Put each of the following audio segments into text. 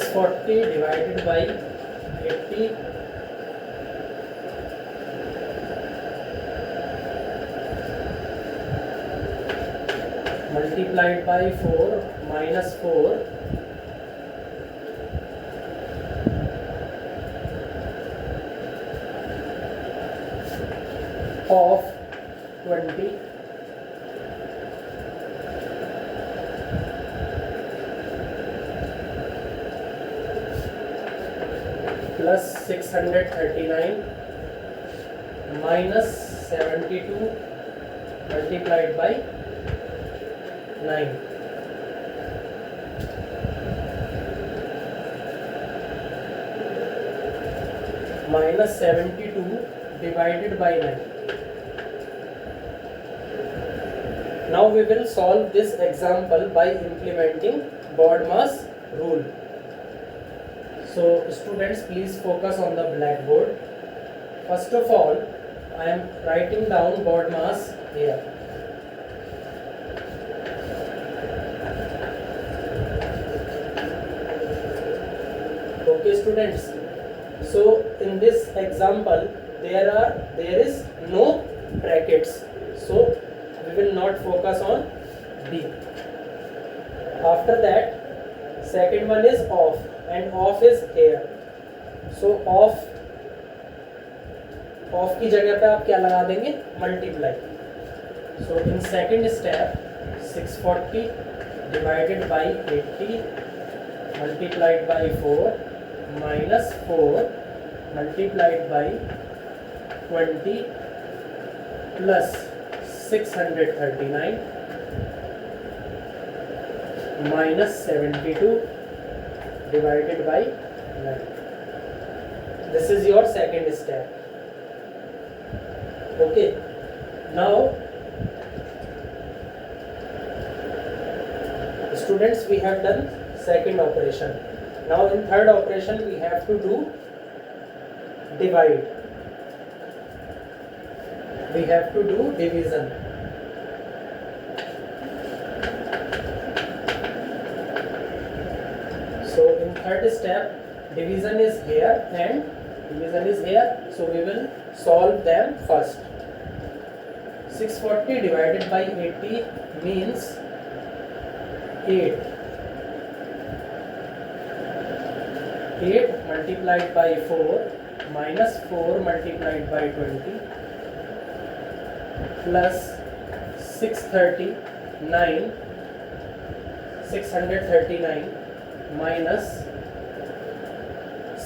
640 divided by 80 multiplied by 4 minus 4 of 20 plus 639 minus 72 multiplied by 9 minus 72 divided by 9. Now we will solve this example by implementing BODMAS rule. So students, please focus on the blackboard. First of all, I am writing down BODMAS here. Okay students, so in this example there is no brackets, so we will not focus on B. After that, second one is off, and off is here. So off की जगह पे आप क्या लगा देंगे? Multiply. So in second step, 640 divided by 80 multiplied by 4 minus 4 multiplied by 20 plus 639 minus 72 divided by 9. This is your second step. Okay. Now students, we have done second operation. Now in third operation we have to do divide. We have to do division. So in third step, division is here and division is here. So we will solve them first. 640 divided by 80 means 8. 8 multiplied by 4 minus 4 multiplied by 20 plus 639 minus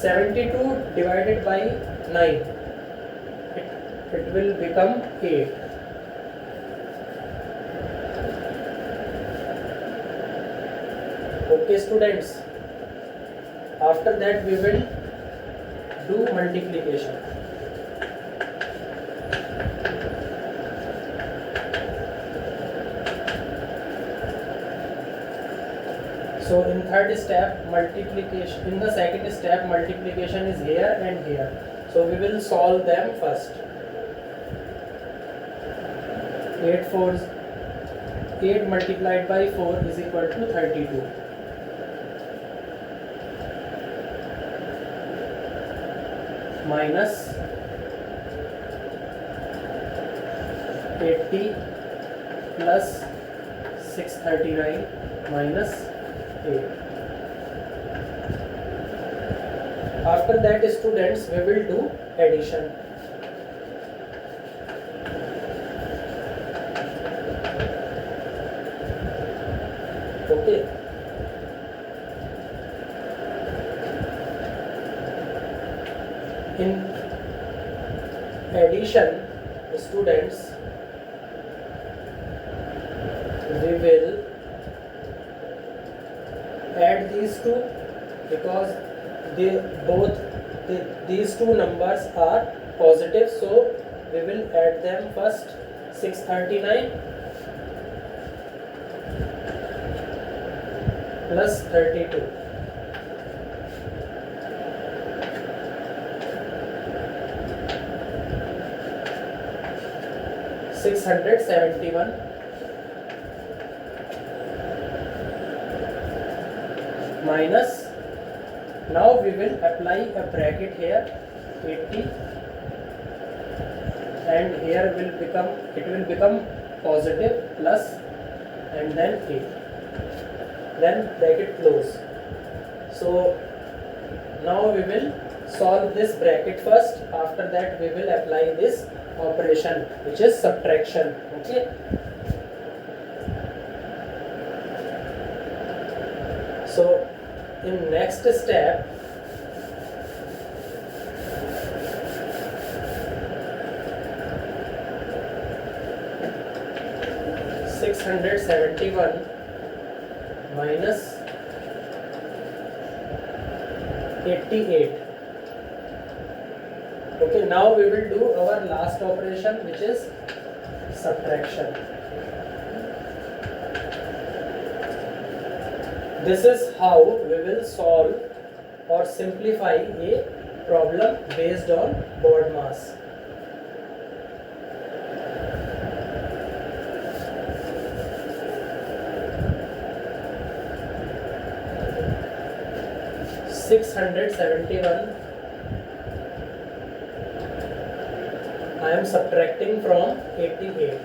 72 divided by 9. It will become 8. Okay students, after that we will do multiplication. So in third step, multiplication, in the second step multiplication is here and here. So we will solve them first. 8 multiplied by 4 is equal to 32. Minus 80 plus 639 minus 8. After that students, we will do addition. Okay. In addition, students, we will add these two because these two numbers are positive, so we will add them first. 639 plus 32. 671 minus Now we will apply a bracket here 80, and here it will become positive plus and then 8, then bracket close. So now we will solve this bracket first. After that we will apply this operation which is subtraction. Okay, so in next step 671 minus 88. Okay, now we will do our last operation which is subtraction. This is how we will solve or simplify a problem based on board mass. (671) I am subtracting from 88.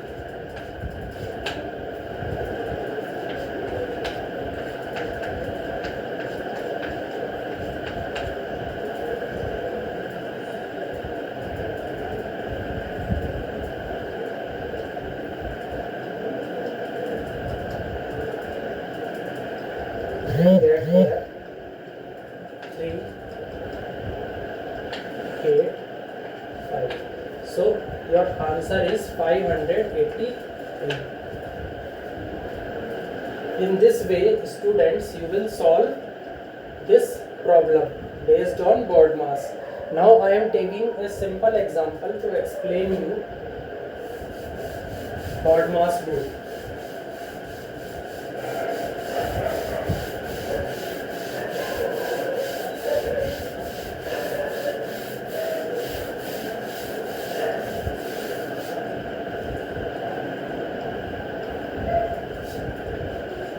Get here 3, 8, 5. So your answer is 583. In this way, students, you will solve this problem based on board mass. Now I am taking a simple example to explain you board mass rule.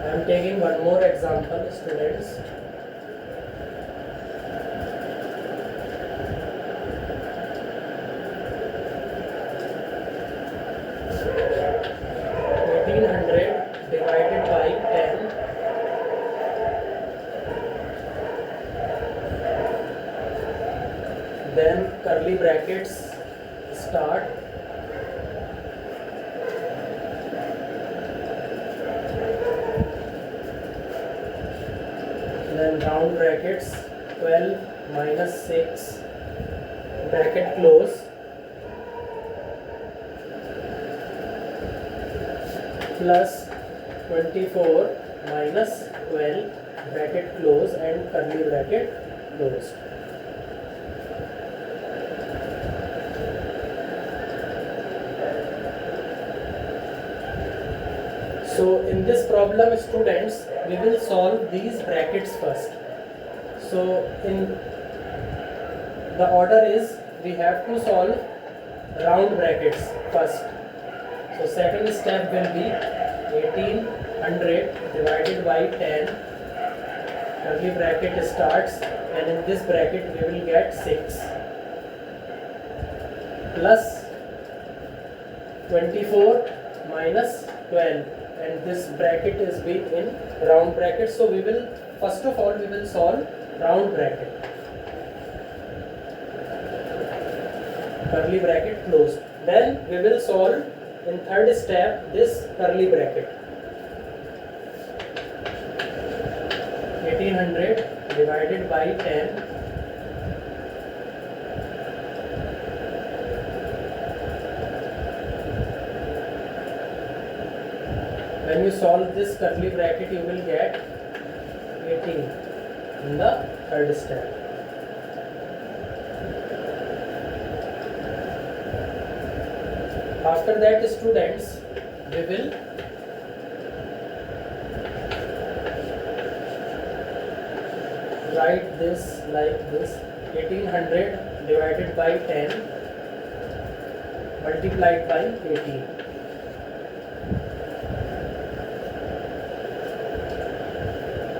I am taking one more example, students. Divided by 10, then curly brackets start, then round brackets 12 minus 6 bracket close, plus 24 minus 12 bracket close and curly bracket closed. So in this problem, students, we will solve these brackets first. So in the order is we have to solve round brackets first. So second step will be 1800 divided by 10, curly bracket starts, and in this bracket we will get 6 plus 24 minus 12, and this bracket is being in round bracket. So we will first of all we will solve round bracket, curly bracket closed. Then we will solve in third step this curly bracket. 1800 divided by 10, when you solve this curly bracket you will get 18 in the third step. After that, students, we will write this like this: 1800 divided by 10 multiplied by 18.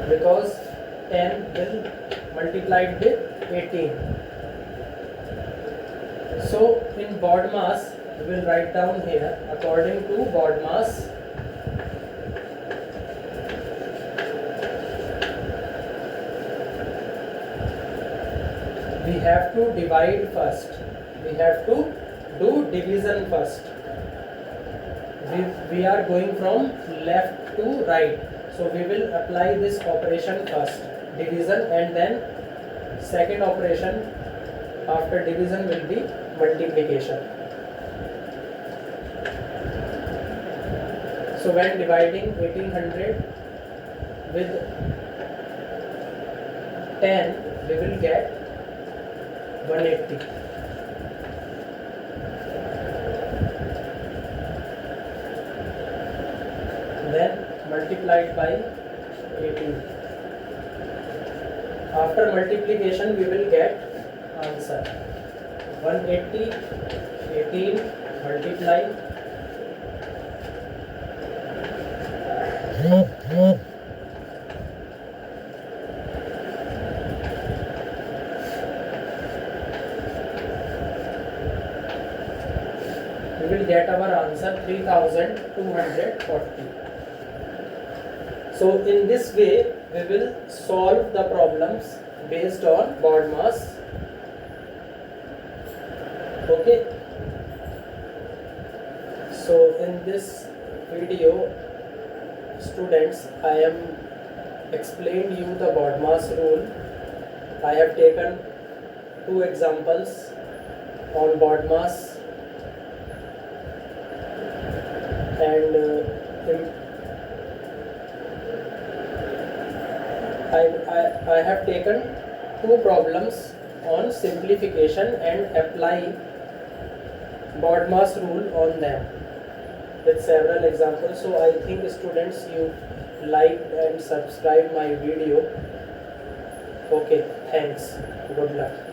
Because 10 will multiplied with 18. So in BODMAS, we will write down here, according to BODMAS, we have to divide first. We have to do division first. We are going from left to right. So we will apply this operation first, division, and then second operation after division will be multiplication. So when dividing 1800 with 10, we will get 180. Then multiplied by 18. After multiplication we will get answer 180, 18 multiply, we will get our answer 3240. So in this way we will solve the problems based on BODMAS. Okay. So in this video, students, I am explained you the BODMAS rule. I have taken 2 examples on BODMAS, and I have taken 2 problems on simplification and apply BODMAS rule on them with several examples. So I think students, you like and subscribe my video. Okay, thanks. Good luck.